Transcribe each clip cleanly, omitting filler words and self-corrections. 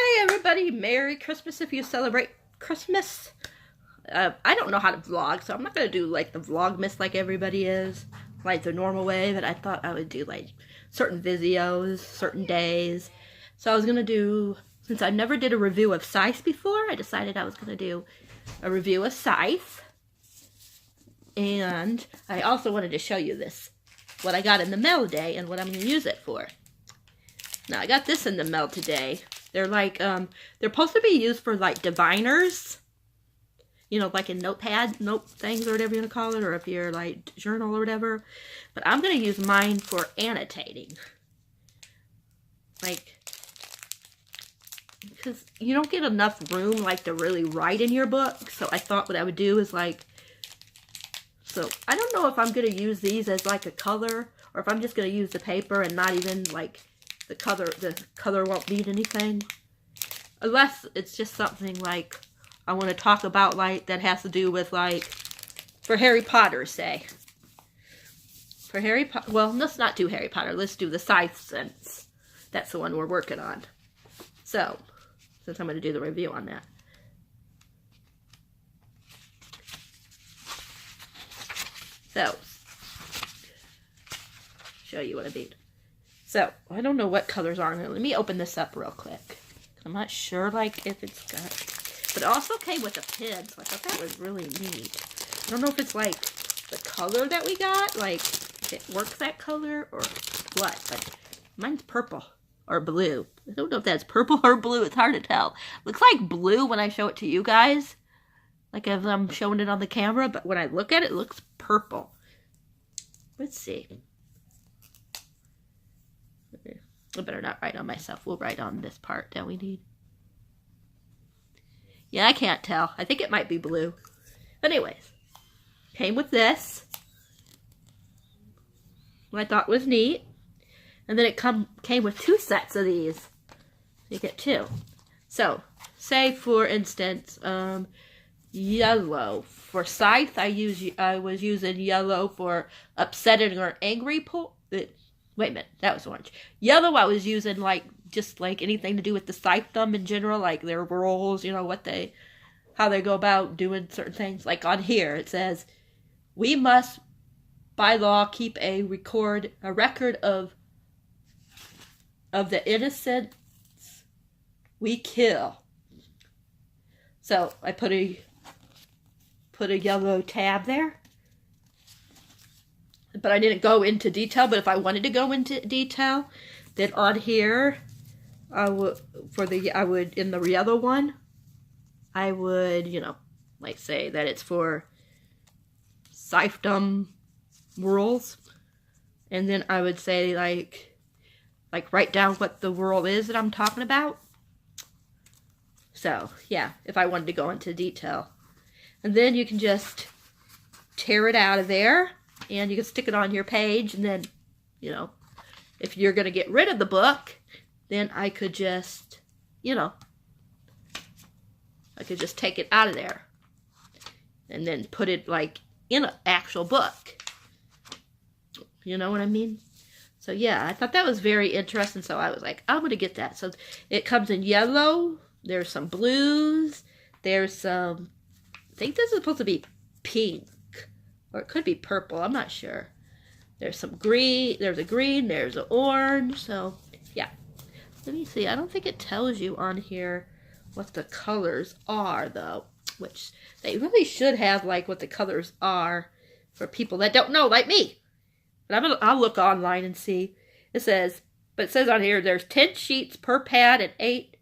Hi everybody, Merry Christmas if you celebrate Christmas. I don't know how to vlog, so I'm not going to do like the Vlogmas like everybody is, like the normal way, but I thought I would do like certain videos, certain days. So I was going to do, since I never did a review of Scythe before, I decided I was going to do a review of Scythe. And I also wanted to show you this, what I got in the mail today and what I'm going to use it for. Now I got this in the mail today. They're like, they're supposed to be used for like diviners, you know, like in notepad, note things or whatever you want to call it, or if you're like journal or whatever. But I'm going to use mine for annotating. Like, because you don't get enough room like to really write in your book. So I thought what I would do is like, so I don't know if I'm going to use these as like a color, or if I'm just going to use the paper and not even like the color won't need anything. Unless it's just something like I want to talk about, like that has to do with like for Harry Potter, say. For Harry Potter, well, let's not do Harry Potter. Let's do the Scythe since that's the one we're working on. So, since I'm going to do the review on that. So, show you what I mean. So, I don't know what colors are in it. Let me open this up real quick. I'm not sure, like, if it's got... But it also came with a pin, so I thought that was really neat. I don't know if it's, like, the color that we got, like, if it works that color, or what. But mine's purple, or blue. I don't know if that's purple or blue. It's hard to tell. Looks like blue when I show it to you guys. Like, as I'm showing it on the camera, but when I look at it, it looks purple. Let's see. I better not write on myself. We'll write on this part that we need. Yeah, I can't tell. I think it might be blue. Anyways, came with this. What I thought was neat. And then it came with 2 sets of these. You get 2. So, say for instance, yellow. For Scythe, I was using yellow for upsetting or angry wait a minute, that was orange. Yellow I was using like, just like anything to do with the Scythedom in general, like their roles, you know, how they go about doing certain things. Like on here, it says, we must, by law, keep a record of the innocents we kill. So I put a yellow tab there. But I didn't go into detail. But if I wanted to go into detail, then on here, I would in the yellow one, I would, you know, like say that it's for Scythedom rules, and then I would say like write down what the rule is that I'm talking about. So yeah, if I wanted to go into detail, and then you can just tear it out of there. And you can stick it on your page, and then, you know, if you're going to get rid of the book, then I could just, you know, I could just take it out of there. And then put it, like, in an actual book. You know what I mean? So, yeah, I thought that was very interesting, so I was like, I'm going to get that. So, it comes in yellow, there's some blues, there's some, I think this is supposed to be pink. Or it could be purple, I'm not sure. There's some green, there's a green, there's an orange, so yeah. Let me see, I don't think it tells you on here what the colors are though. Which, they really should have like what the colors are for people that don't know, like me. But I'll look online and see. It says on here there's 10 sheets per pad and 8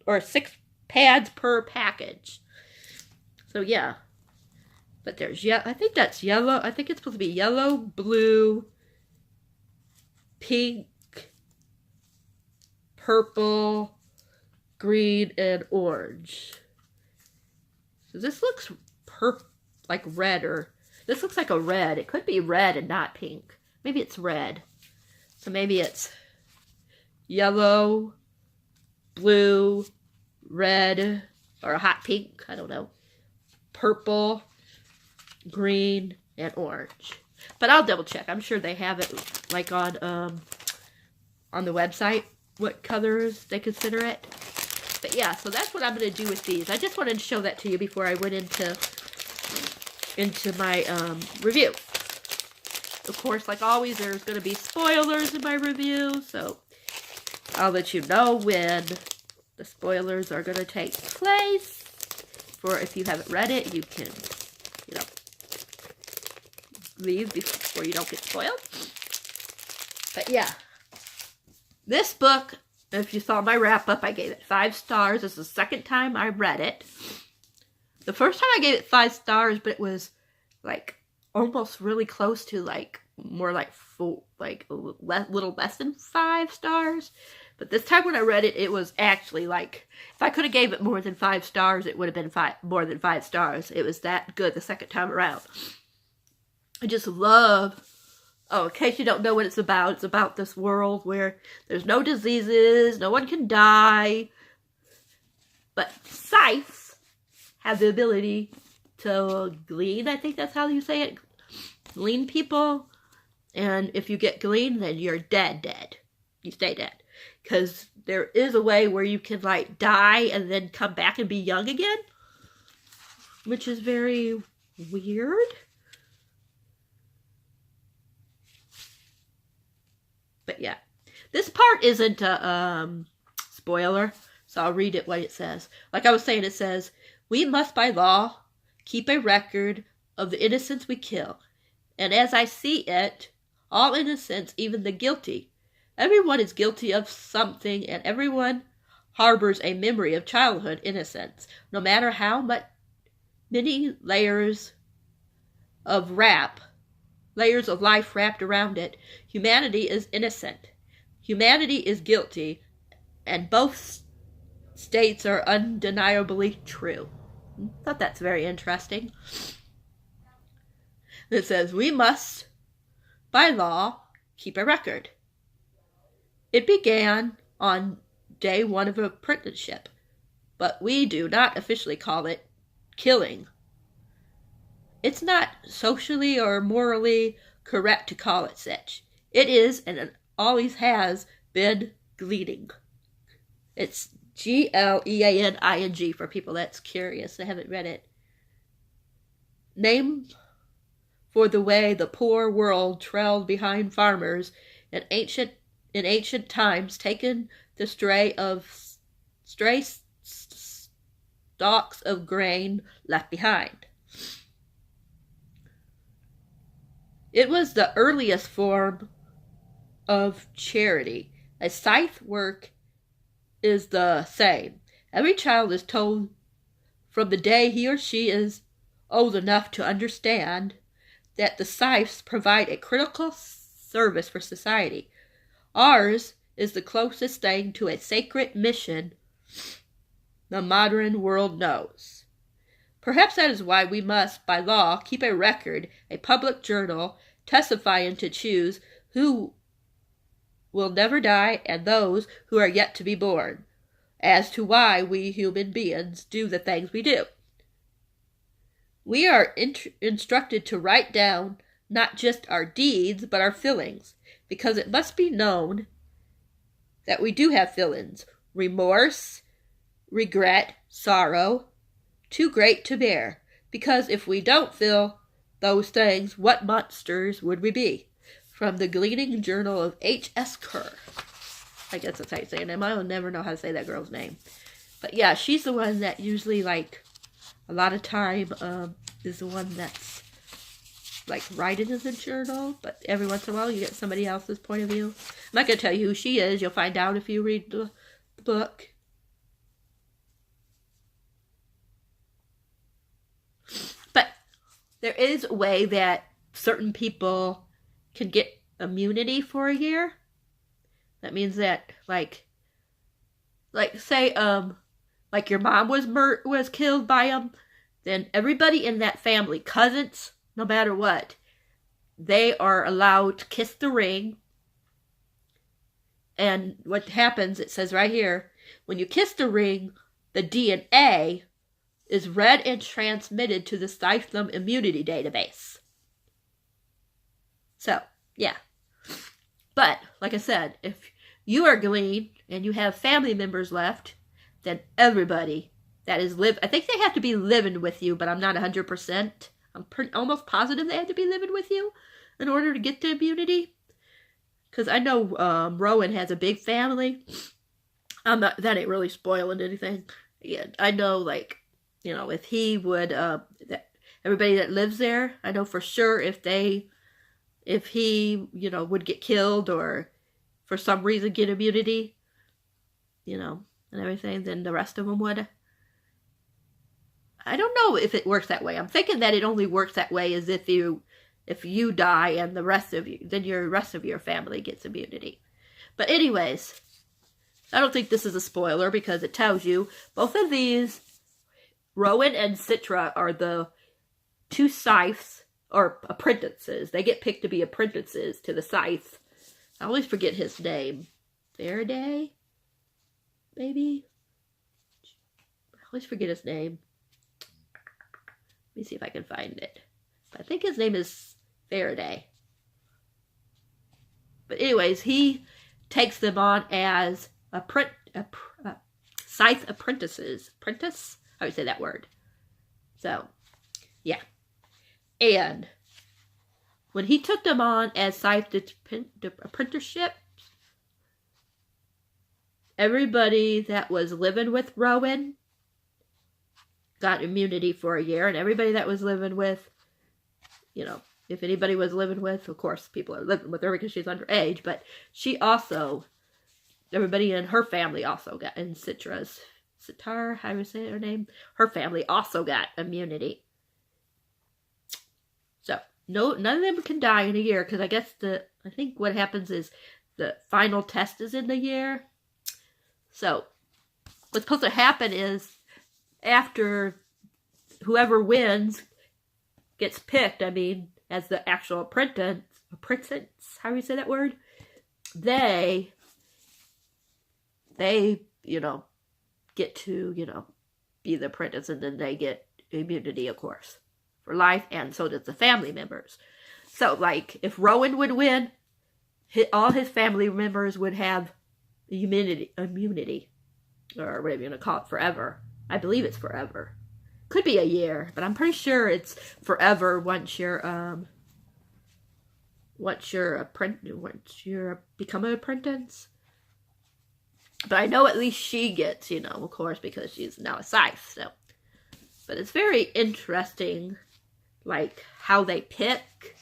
or 6 pads per package. So yeah. But there's, yeah, I think that's yellow. I think it's supposed to be yellow, blue, pink, purple, green, and orange. So this looks like red, or this looks like a red. It could be red and not pink. Maybe it's red. So maybe it's yellow, blue, red, or a hot pink. I don't know. Purple, green, and orange. But I'll double check. I'm sure they have it like on the website what colors they consider it. But yeah, so that's what I'm going to do with these. I just wanted to show that to you before I went into my review. Of course, like always, there's going to be spoilers in my review, so I'll let you know when the spoilers are going to take place. For if you haven't read it, you can, you know, leave before you don't get spoiled. But yeah, this book, if you saw my wrap-up, I gave it 5 stars. This is the second time I read it. The first time I gave it 5 stars, but it was like almost really close to like more like full, like a little less than 5 stars. But this time when I read it, it was actually like, if I could have gave it more than 5 stars, it would have been more than 5 stars. It was that good the second time around. I just love, oh, in case you don't know what it's about this world where there's no diseases, no one can die, but Scythes have the ability to glean, I think that's how you say it, glean people, and if you get gleaned, then you're dead. You stay dead. Because there is a way where you can, like, die and then come back and be young again, which is very weird. But yeah, this part isn't a spoiler, so I'll read it what it says. Like I was saying, it says, "We must by law keep a record of the innocents we kill. And as I see it, all innocents, even the guilty. Everyone is guilty of something, and everyone harbors a memory of childhood innocence, no matter how many layers of life wrapped around it. Humanity is innocent. Humanity is guilty, and both states are undeniably true." I thought that's very interesting. It says, "We must, by law, keep a record. It began on day 1 of apprenticeship, but we do not officially call it killing. It's not socially or morally correct to call it such. It is, and it always has been, gleaning." It's Gleaning for people that's curious. They haven't read it. "Name for the way the poor world trailed behind farmers in ancient times, taken the stray stalks of grain left behind. It was the earliest form of charity. A scythe work is the same. Every child is told from the day he or she is old enough to understand that the scythes provide a critical service for society. Ours is the closest thing to a sacred mission the modern world knows. Perhaps that is why we must, by law, keep a record, a public journal, testifying to choose who will never die and those who are yet to be born, as to why we human beings do the things we do. We are instructed to write down not just our deeds, but our feelings, because it must be known that we do have feelings: remorse, regret, sorrow, too great to bear. Because if we don't feel those things, what monsters would we be?" From the Gleaning Journal of H.S. Kerr. I guess that's how you say her name. I will never know how to say that girl's name. But yeah, she's the one that usually, like, a lot of time is the one that's, like, writing in the journal. But every once in a while, you get somebody else's point of view. I'm not going to tell you who she is. You'll find out if you read the book. But there is a way that certain people can get immunity for a year. That means that, like say, like your mom was killed by them, then everybody in that family, cousins, no matter what, they are allowed to kiss the ring. And what happens, it says right here, when you kiss the ring, the DNA is read and transmitted to the Scythe immunity database. So, yeah. But, like I said, if you are gleaned and you have family members left, then everybody that is I think they have to be living with you, but I'm not 100%. I'm almost positive they have to be living with you in order to get the immunity. Because I know Rowan has a big family. That ain't really spoiling anything. Yeah, I know, like, you know, if he would, everybody that lives there, I know for sure if he, you know, would get killed or for some reason get immunity, you know, and everything, then the rest of them would. I don't know if it works that way. I'm thinking that it only works that way as if you die and the rest of you, then your rest of your family gets immunity. But anyways, I don't think this is a spoiler because it tells you both of these, Rowan and Citra, are the two Scythes, or apprentices. They get picked to be apprentices to the Scythe. I always forget his name. Faraday? Maybe? I always forget his name. Let me see if I can find it. I think his name is Faraday. But anyways, he takes them on as Scythe apprentices. Apprentice? How do you say that word? So, yeah. And when he took them on as Scythe apprenticeship, everybody that was living with Rowan got immunity for a year, and everybody that was living with, you know, if anybody was living with, of course, people are living with her because she's underage, but she also, everybody in her family also got, in Sitar, how do you say her name? Her family also got immunity. So, none of them can die in a year, because I guess I think what happens is the final test is in the year. So, what's supposed to happen is, after whoever wins gets picked, I mean, as the actual apprentice, how do you say that word? They, you know, get to, you know, be the apprentice, and then they get immunity, of course, for life, and so does the family members. So, like, if Rowan would win, all his family members would have immunity, or whatever you're going to call it, forever. I believe it's forever. Could be a year, but I'm pretty sure it's forever once you're become an apprentice. But I know at least she gets, you know, of course, because she's now a Scythe. So, but it's very interesting, like how they pick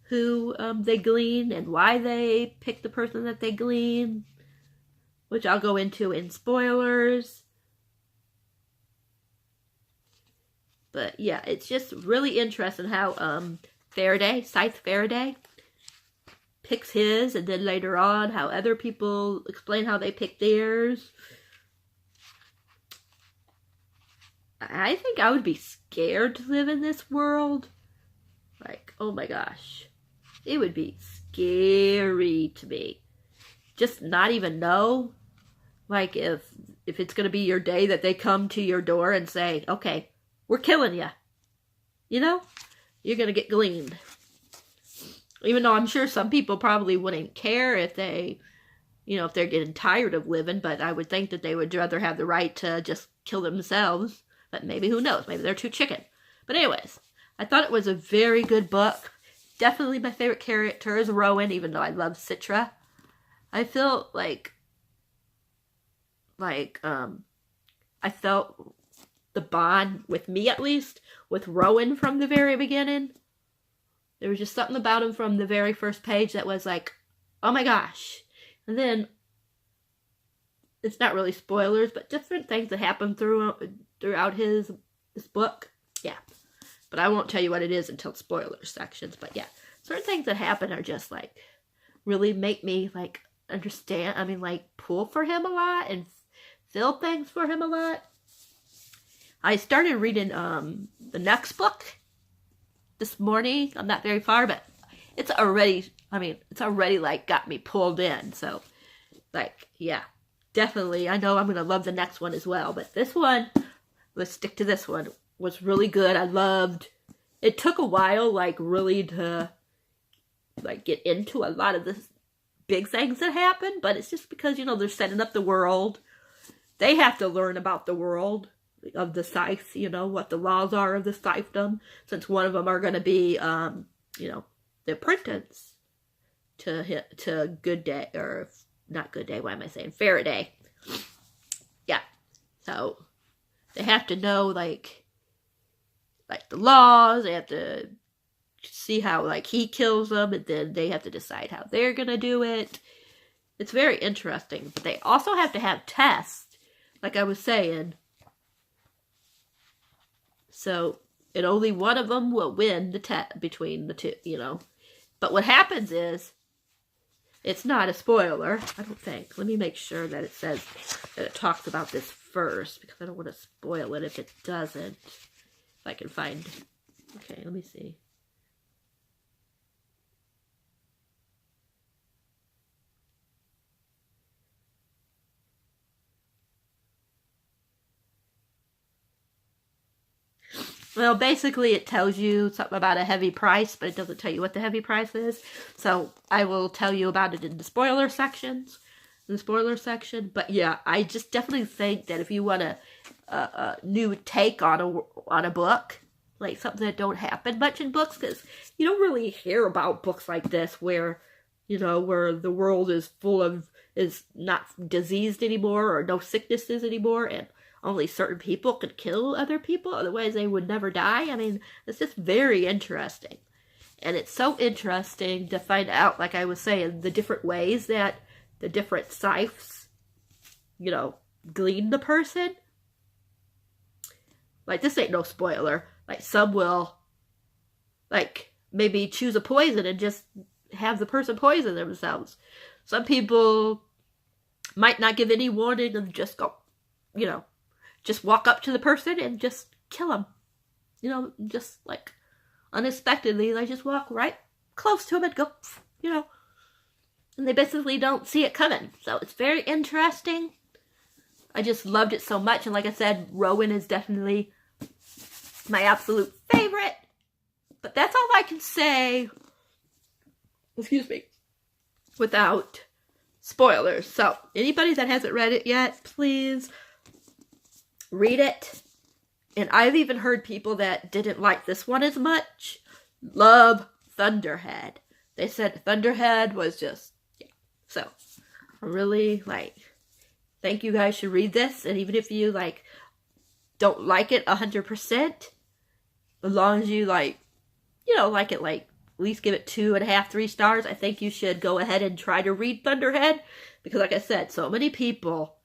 who they glean and why they pick the person that they glean, which I'll go into in spoilers. But yeah, it's just really interesting how Scythe Faraday picks his, and then later on how other people explain how they pick theirs. I think I would be scared to live in this world. Like, oh my gosh. It would be scary to me. Just not even know. Like, if it's going to be your day that they come to your door and say, okay, we're killing you. You know? You're going to get gleaned. Even though I'm sure some people probably wouldn't care if they, you know, if they're getting tired of living, but I would think that they would rather have the right to just kill themselves. But maybe, who knows? Maybe they're too chicken. But anyways, I thought it was a very good book. Definitely my favorite character is Rowan, even though I love Citra. I feel like I felt the bond, with me at least, with Rowan from the very beginning. There was just something about him from the very first page that was like, oh my gosh. And then, it's not really spoilers, but different things that happen throughout this book. Yeah. But I won't tell you what it is until spoiler sections. But yeah, certain things that happen are just like, really make me like understand, I mean, like pull for him a lot and feel things for him a lot. I started reading the next book this morning. I'm not very far, but it's already like got me pulled in. So, like, yeah, definitely. I know I'm going to love the next one as well. But this one, let's stick to this one, was really good. I loved, it took a while, like, really to, like, get into a lot of the big things that happen. But it's just because, you know, they're setting up the world. they have to learn about the world of the Scythe, you know, what the laws are of the Scythedom, since one of them are going to be, you know, the apprentice to Good Day, or not Good Day, why am I saying Faraday? Yeah, so they have to know, like the laws, they have to see how, like, he kills them, and then they have to decide how they're going to do it. It's very interesting, but they also have to have tests, like I was saying. So, and only one of them will win the test between the two, you know. But what happens is, it's not a spoiler, I don't think. Let me make sure that it says that it talks about this first, because I don't want to spoil it if it doesn't. If I can find... Okay, let me see. Well, basically it tells you something about a heavy price, but it doesn't tell you what the heavy price is. So I will tell you about it in the spoiler sections, But yeah, I just definitely think that if you want a new take on a book, like something that don't happen much in books, because you don't really hear about books like this where, you know, where the world is is not diseased anymore, or no sicknesses anymore, and only certain people could kill other people, otherwise they would never die. I mean, it's just very interesting. And it's so interesting to find out, like I was saying, the different ways that the different scythes, you know, glean the person. Like, this ain't no spoiler. Like, some will, like, maybe choose a poison and just have the person poison themselves. Some people might not give any warning and just go, you know, just walk up to the person and just kill them. You know, just like unexpectedly, they just walk right close to him and go, you know. And they basically don't see it coming. So it's very interesting. I just loved it so much. And like I said, Rowan is definitely my absolute favorite. But that's all I can say, excuse me, without spoilers. So anybody that hasn't read it yet, please read it. And I've even heard people that didn't like this one as much love Thunderhead. They said Thunderhead was just, yeah. So, I really, like, think you guys should read this. And even if you, like, don't like it 100%, as long as you, like, you know, like it, like, at least give it 2.5, 3 stars, I think you should go ahead and try to read Thunderhead. Because, like I said, so many people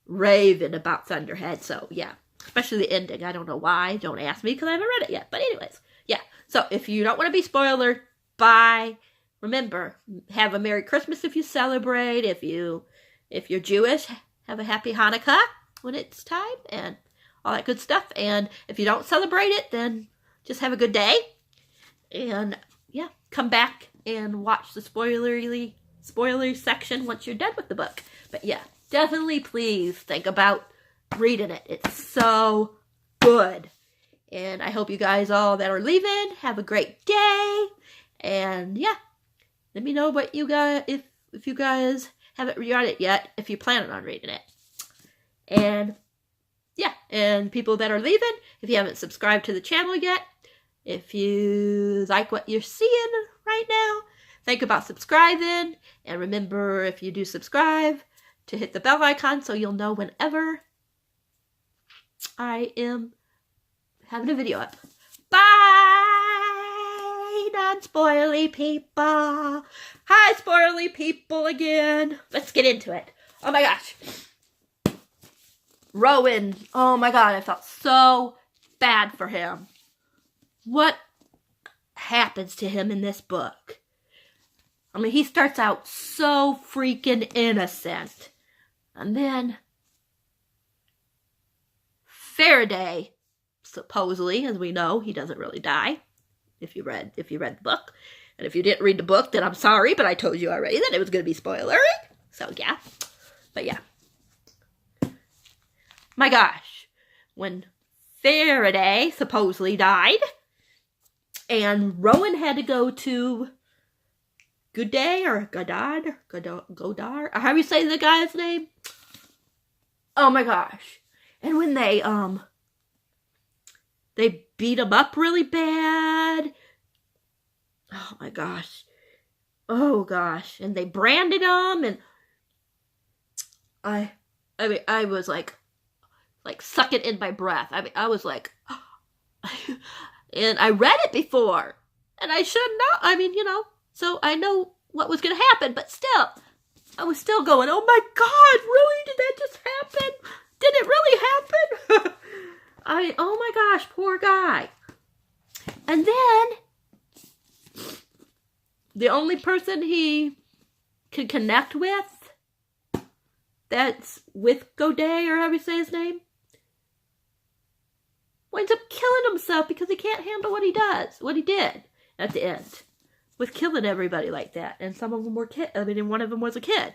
raving about Thunderhead. So, yeah. Especially the ending. I don't know why. Don't ask me because I haven't read it yet. But anyways, yeah. So, if you don't want to be spoiled, bye. Remember, have a Merry Christmas if you celebrate. If you're Jewish, have a Happy Hanukkah when it's time. And all that good stuff. And if you don't celebrate it, then just have a good day. And, yeah, come back and watch the spoilery section once you're done with the book. But, yeah, definitely please think about reading it. It's so good. And I hope you guys all that are leaving have a great day. And yeah, let me know what you guys, if you guys haven't read it yet, if you're planning on reading it. And yeah, and people that are leaving, if you haven't subscribed to the channel yet, if you like what you're seeing right now, think about subscribing. And remember, if you do subscribe, to hit the bell icon so you'll know whenever I am having a video up. Bye, non-spoily people. Hi, spoily people again. Let's get into it. Oh my gosh. Rowan. Oh my god, I felt so bad for him. What happens to him in this book? I mean, he starts out so freaking innocent. And then Faraday, supposedly, as we know, he doesn't really die. If you read the book. And if you didn't read the book, then I'm sorry, but I told you already that it was going to be spoilery. So, yeah. But, yeah. My gosh. When Faraday supposedly died, and Rowan had to go to Good Day, or Godard, or how do you say the guy's name? Oh my gosh. And when they beat him up really bad. Oh my gosh. Oh gosh. And they branded him, and I mean, I was like sucking in my breath. I mean, I was like, and I read it before, and I should know. I mean, so I know what was going to happen, but still, I was still going, oh my God, really? Did that just happen? Did it really happen? Oh my gosh, poor guy. And then, the only person he could connect with, that's with Godet, or how you say his name, winds up killing himself because he can't handle what he did at the end, with killing everybody like that. And some of them were kids. I mean, and one of them was a kid.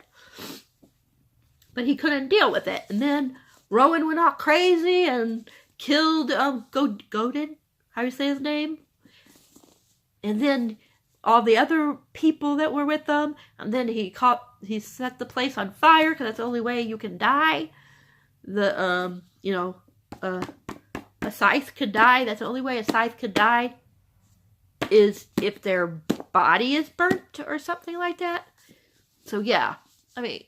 But he couldn't deal with it. And then Rowan went all crazy and killed Godin, how you say his name? And then all the other people that were with them, and then he set the place on fire, because that's the only way you can die. A Scythe could die. That's the only way a Scythe could die, is if their body is burnt or something like that. So yeah, I mean,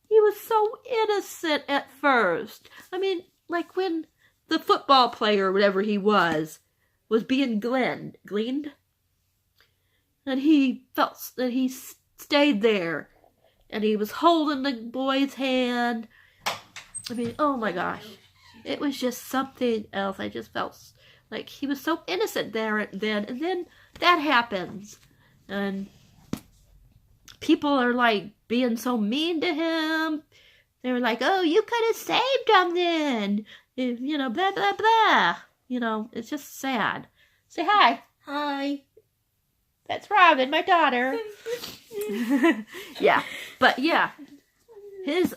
he was so innocent at first. I mean, like when the football player, or whatever he was being gleaned, and he felt that he stayed there, and he was holding the boy's hand. I mean, oh my gosh. It was just something else. I just felt like he was so innocent there and then that happens. And people are like being so mean to him. They were like, oh, you could have saved him then. Blah, blah, blah. It's just sad. Say hi. Hi. That's Robin, my daughter. Yeah. But yeah, his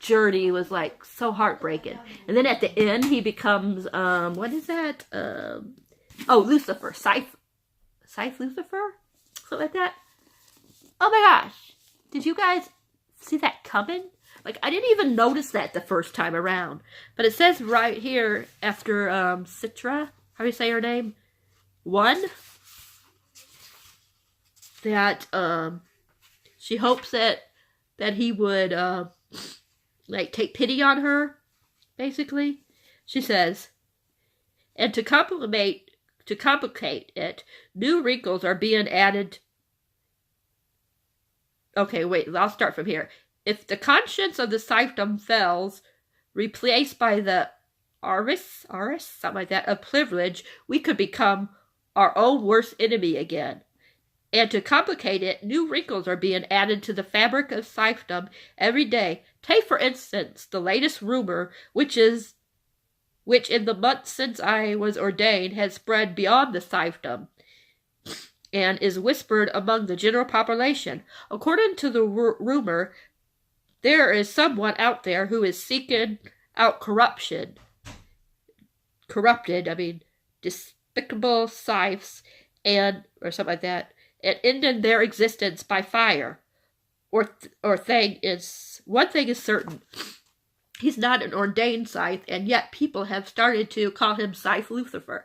journey was like so heartbreaking. And then at the end he becomes what is that? Lucifer. Scythe Lucifer? Something like that. Oh my gosh. Did you guys see that coming? Like, I didn't even notice that the first time around. But it says right here after Citra, how do you say her name? 1, that she hopes that he would take pity on her, basically. She says, and to complicate it, new wrinkles are being added. Okay, wait, I'll start from here. If the conscience of the Scythedom fails, replaced by the Aris, something like that, of privilege, we could become our own worst enemy again. And to complicate it, new wrinkles are being added to the fabric of Scythedom every day. Take, for instance, the latest rumor, which in the months since I was ordained has spread beyond the Scythedom and is whispered among the general population. According to the rumor, there is someone out there who is seeking out despicable scythes or something like that, and ended their existence by fire. One thing is certain. He's not an ordained Scythe, and yet people have started to call him Scythe Lucifer.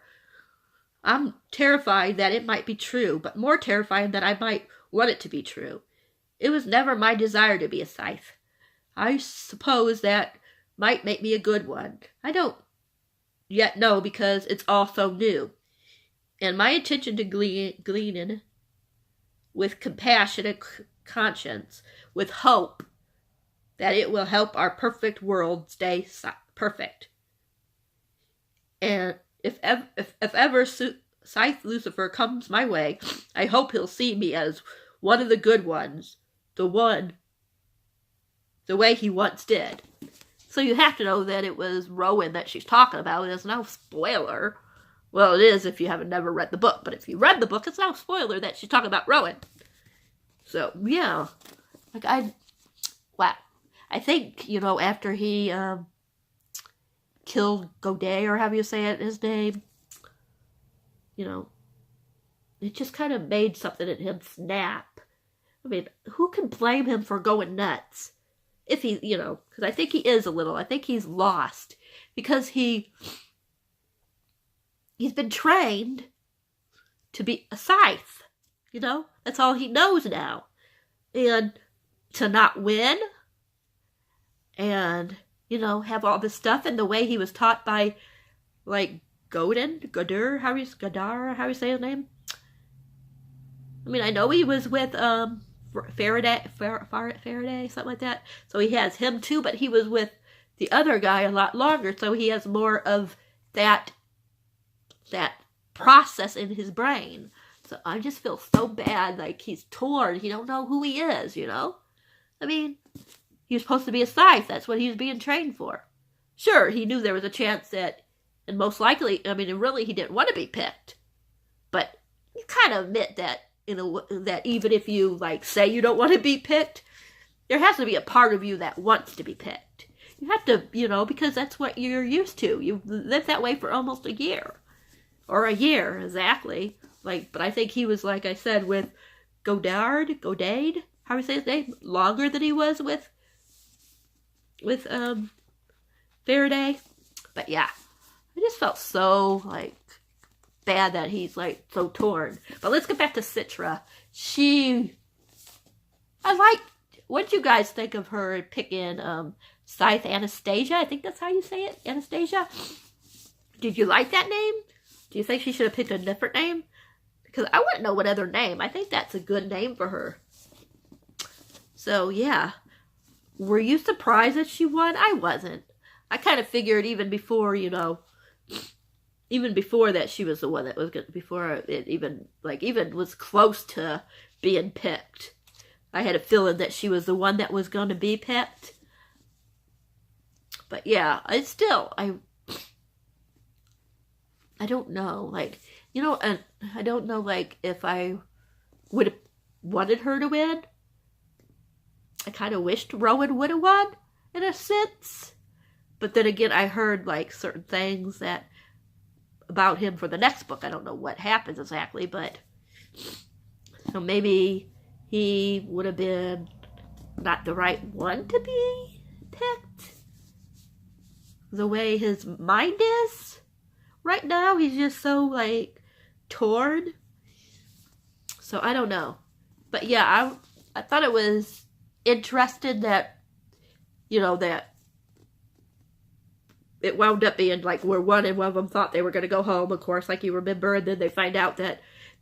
I'm terrified that it might be true, but more terrified that I might want it to be true. It was never my desire to be a Scythe. I suppose that might make me a good one. I don't yet know, because it's all so new. And my intention to glean with compassionate conscience, with hope that it will help our perfect world stay perfect. And if ever Scythe Lucifer comes my way, I hope he'll see me as one of the good ones, the way he once did. So you have to know that it was Rowan that she's talking about. It's no spoiler. Well, it is if you haven't never read the book, but if you read the book, it's no spoiler that she's talking about Rowan. So, yeah. I think, after he killed Godet, or however you say it, his name, it just kind of made something in him snap. I mean, who can blame him for going nuts? If he, you know, because I think he is a little. I think he's lost because he's been trained to be a Scythe. You know, that's all he knows now. And to not win and, you know, have all this stuff, and the way he was taught by, like, Godar, how you say his name? I mean, I know he was with Faraday, something like that. So he has him too, but he was with the other guy a lot longer, so he has more of that process in his brain. So I just feel so bad, like he's torn. He don't know who he is, you know? I mean, he was supposed to be a Scythe. That's what he was being trained for. Sure, he knew there was a chance that, and most likely, I mean, really, he didn't want to be picked. But you kind of admit that, that even if you, like, say you don't want to be picked, there has to be a part of you that wants to be picked. You have to, you know, because that's what you're used to. You've lived that way for almost a year. Or a year, exactly. Like, but I think he was, like I said, with Godard, how do you say his name? Longer than he was with Faraday. But yeah, I just felt so, like, bad that he's, like, so torn. But let's get back to Citra. What did you guys think of her picking Scythe Anastasia? I think that's how you say it, Anastasia. Did you like that name? Do you think she should have picked a different name? Because I wouldn't know what other name. I think that's a good name for her. So, yeah. Were you surprised that she won? I wasn't. I kind of figured even before, you know, even before that she was the one that was good, before it even was close to being picked. I had a feeling that she was the one that was going to be picked. But yeah, I don't know, like, you know, and I don't know, like, if I would have wanted her to win. I kind of wished Rowan would have won, in a sense. But then again, I heard, like, certain things about him for the next book. I don't know what happens exactly, but so maybe he would have been not the right one to be picked. The way his mind is right now, he's just so, like, torn. So I don't know. But yeah, I thought it was interesting that, you know, that it wound up being like where one of them thought they were going to go home, of course, like you remember, and then they find out that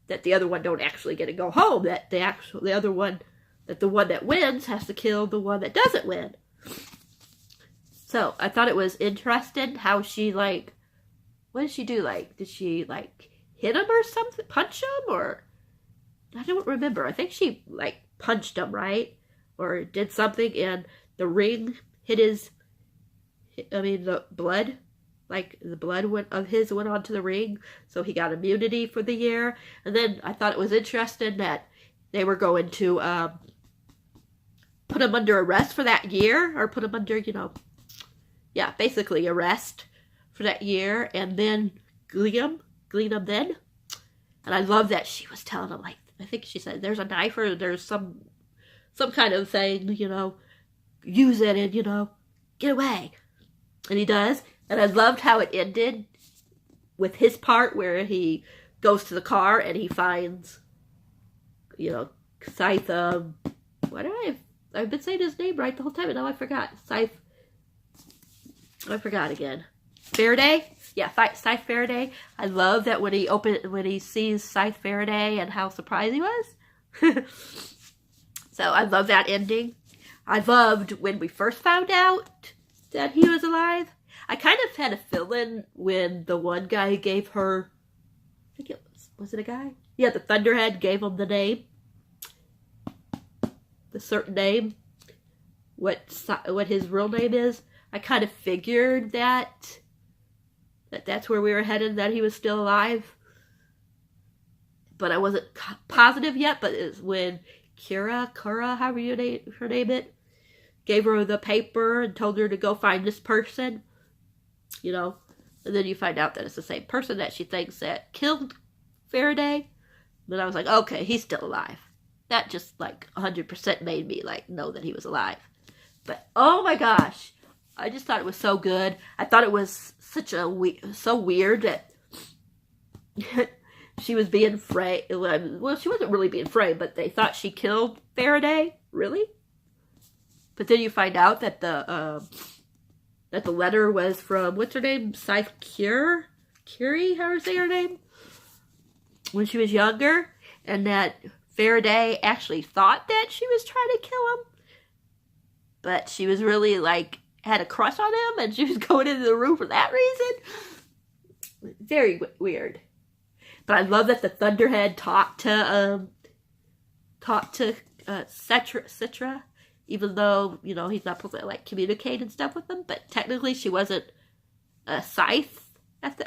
the other one don't actually get to go home, that the one that wins has to kill the one that doesn't win. So I thought it was interesting how she, like, what did she do? Like, did she, like, hit him or something? Punch him? Or, I don't remember. I think she, like, punched him, right? Or did something, and the ring hit the blood. Like, the blood went onto the ring, so he got immunity for the year. And then I thought it was interesting that they were going to put him under arrest for that year, or put him under, you know, yeah, basically arrest for that year, and then glean him then. And I love that she was telling him, like, I think she said, there's a knife or there's some kind of thing, you know, use it and, you know, get away. And he does. And I loved how it ended with his part where he goes to the car and he finds, you know, Scythe, I've been saying his name right the whole time, and now I forgot. Scythe, I forgot again. Faraday? Yeah, Scythe Faraday. I love that when he sees Scythe Faraday and how surprised he was. So I love that ending. I loved when we first found out that he was alive. I kind of had a feeling when the one guy gave her, I think it was it a guy? Yeah, the Thunderhead gave him the name. The certain name. What his real name is. I kind of figured that's where we were headed, that he was still alive. But I wasn't positive yet, but it's when Kura, however you her name it, gave her the paper and told her to go find this person, you know, and then you find out that it's the same person that she thinks that killed Faraday. Then I was like, okay, he's still alive. That just, like, 100% made me, like, know that he was alive. But oh my gosh, I just thought it was so good. I thought it was so weird that she was being framed. Well, she wasn't really being framed, but they thought she killed Faraday. Really? But then you find out that the letter was from, what's her name? Scythe Curie, how do you say her name? When she was younger, and that Faraday actually thought that she was trying to kill him, but she was really like had a crush on him, and she was going into the room for that reason. Very weird. But I love that the Thunderhead talked to Citra, even though, you know, he's not supposed to like communicate and stuff with them. But technically, she wasn't a Scythe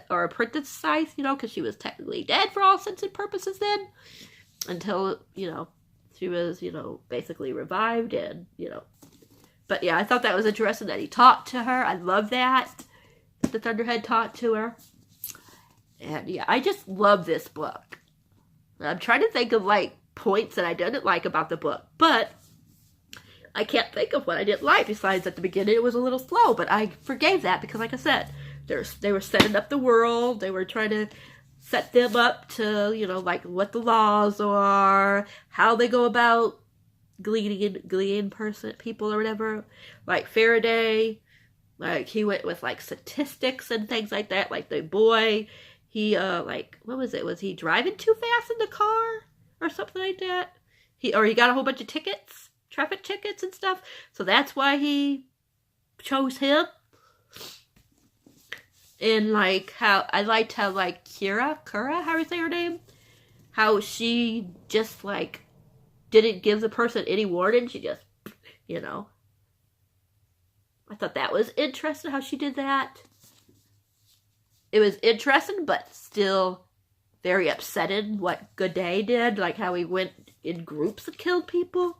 or a Princess Scythe, you know, because she was technically dead for all intents and purposes then, until, you know, she was, you know, basically revived and, you know. But yeah, I thought that was interesting that he talked to her. I love that the Thunderhead talked to her. And yeah, I just love this book. I'm trying to think of like points that I didn't like about the book, but I can't think of what I didn't like, besides at the beginning it was a little slow, but I forgave that because, like I said, they were setting up the world. They were trying to set them up to, you know, like what the laws are, how they go about gleaning people or whatever. Like Faraday, like he went with like statistics and things like that. Like the boy, he like, what was it? Was he driving too fast in the car or something like that? He got a whole bunch of tickets, traffic tickets and stuff. So that's why he chose him. And like how I liked how like Kura, how do you say her name? How she just like didn't give the person any warning. She just, you know. I thought that was interesting how she did that. It was interesting, but still very upsetting what Good-Day did. Like how he went in groups and killed people.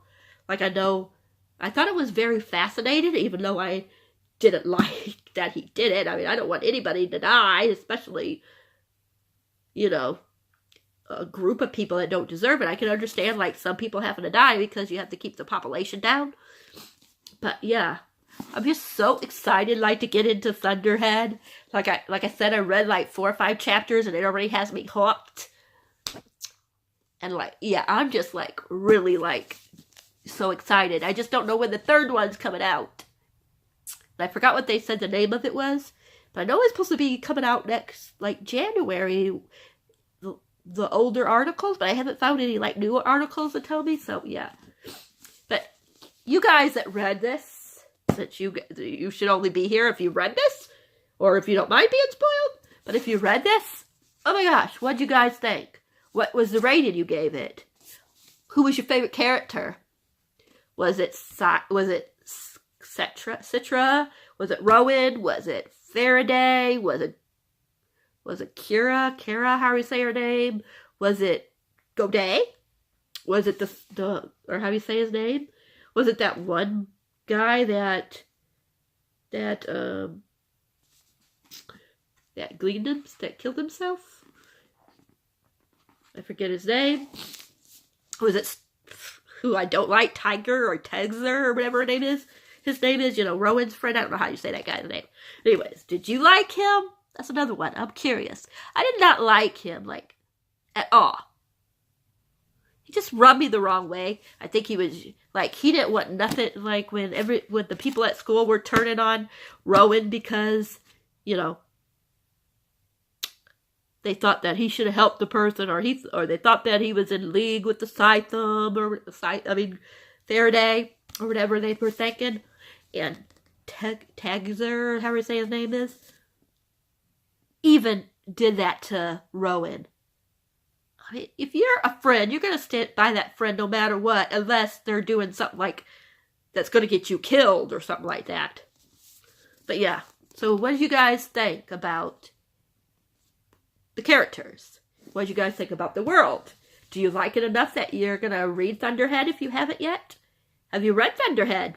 Like I thought it was very fascinating, even though I didn't like that he did it. I mean, I don't want anybody to die, especially, you know, a group of people that don't deserve it. I can understand, like, some people having to die because you have to keep the population down. But, yeah, I'm just so excited, like, to get into Thunderhead. Like I said, I read, like, 4 or 5 chapters, and it already has me hooked. And, like, yeah, I'm just, like, really, like, so excited. I just don't know when the 3rd one's coming out. I forgot what they said the name of it was, but I know it's supposed to be coming out next, like, January, the older articles, but I haven't found any, like, newer articles to tell me, so, yeah. But you guys that read this, since you should only be here if you read this, or if you don't mind being spoiled, but if you read this, oh my gosh, what'd you guys think? What was the rating you gave it? Who was your favorite character? Was it Citra? Was it Rowan? Was it Faraday? Was it Kara, how do you say her name? Was it Godet? Was it the or how do you say his name? Was it that one guy that killed himself? I forget his name. Was it who I don't like, Tiger or Tegzer or whatever his name is? His name is, you know, Rowan's friend. I don't know how you say that guy's name. Anyways, did you like him? That's another one. I'm curious. I did not like him, like, at all. He just rubbed me the wrong way. I think he was, like, he didn't want nothing, like, when the people at school were turning on Rowan because, you know, they thought that he should have helped the person, or they thought that he was in league with the Faraday, or whatever they were thinking. And Tegzer, however you say his name is, even did that to Rowan. I mean, if you're a friend, you're going to stand by that friend no matter what, unless they're doing something like that's going to get you killed or something like that. But yeah, so what did you guys think about the characters? What did you guys think about the world? Do you like it enough that you're going to read Thunderhead if you haven't yet? Have you read Thunderhead?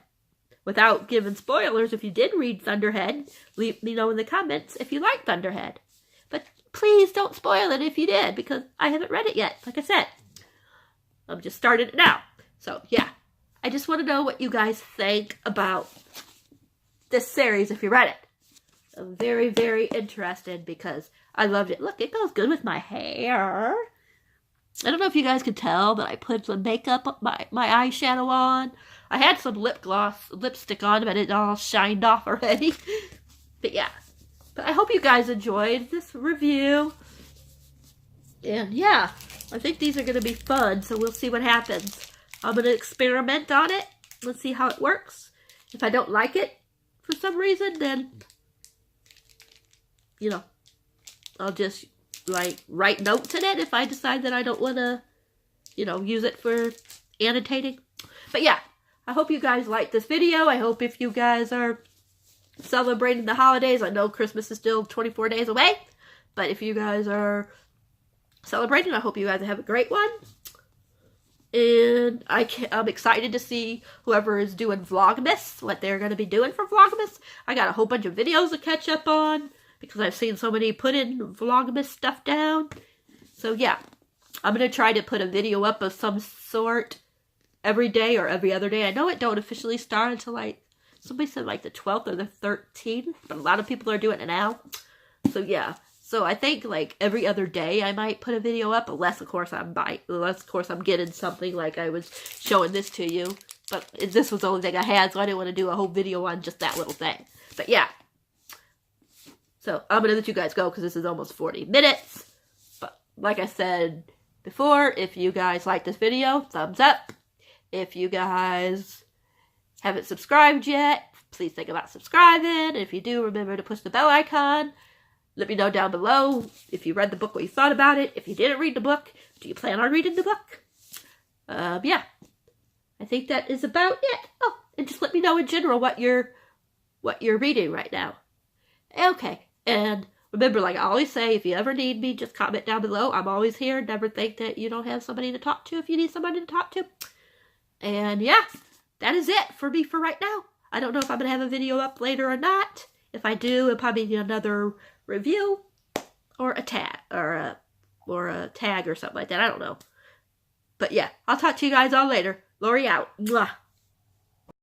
Without giving spoilers, if you did read Thunderhead, let me know in the comments if you like Thunderhead. But please don't spoil it if you did, because I haven't read it yet. Like I said, I'm just starting it now. So, yeah. I just want to know what you guys think about this series if you read it. I'm very, very interested because I loved it. Look, it goes good with my hair. I don't know if you guys can tell, but I put some makeup, my eyeshadow on. I had some lipstick on, but it all shined off already. But yeah. But I hope you guys enjoyed this review. And yeah, I think these are going to be fun, so we'll see what happens. I'm going to experiment on it. Let's see how it works. If I don't like it for some reason, then, you know, I'll just, like, write notes in it if I decide that I don't want to, you know, use it for annotating. But yeah, I hope you guys liked this video. I hope if you guys are celebrating the holidays, I know Christmas is still 24 days away, but if you guys are celebrating, I hope you guys have a great one. And I'm excited to see whoever is doing Vlogmas, what they're going to be doing for Vlogmas. I got a whole bunch of videos to catch up on because I've seen so many put in Vlogmas stuff down. So yeah, I'm going to try to put a video up of some sort every day or every other day. I know it don't officially start until like, somebody said like the 12th or the 13th, but a lot of people are doing it now. So yeah. So I think like every other day I might put a video up, unless of course I'm getting something like I was showing this to you. But this was the only thing I had, so I didn't want to do a whole video on just that little thing. But yeah. So I'm going to let you guys go because this is almost 40 minutes. But like I said before, if you guys like this video, thumbs up. If you guys haven't subscribed yet, please think about subscribing. If you do, remember to push the bell icon. Let me know down below if you read the book, what you thought about it. If you didn't read the book, do you plan on reading the book? Yeah. I think that is about it. Oh, and just let me know in general what you're reading right now. Okay. And remember, like I always say, if you ever need me, just comment down below. I'm always here. Never think that you don't have somebody to talk to if you need somebody to talk to. And yeah, that is it for me for right now. I don't know if I'm going to have a video up later or not. If I do, it'll probably be another review or a tag or a tag or something like that. I don't know. But yeah, I'll talk to you guys all later. Lori out. Mwah.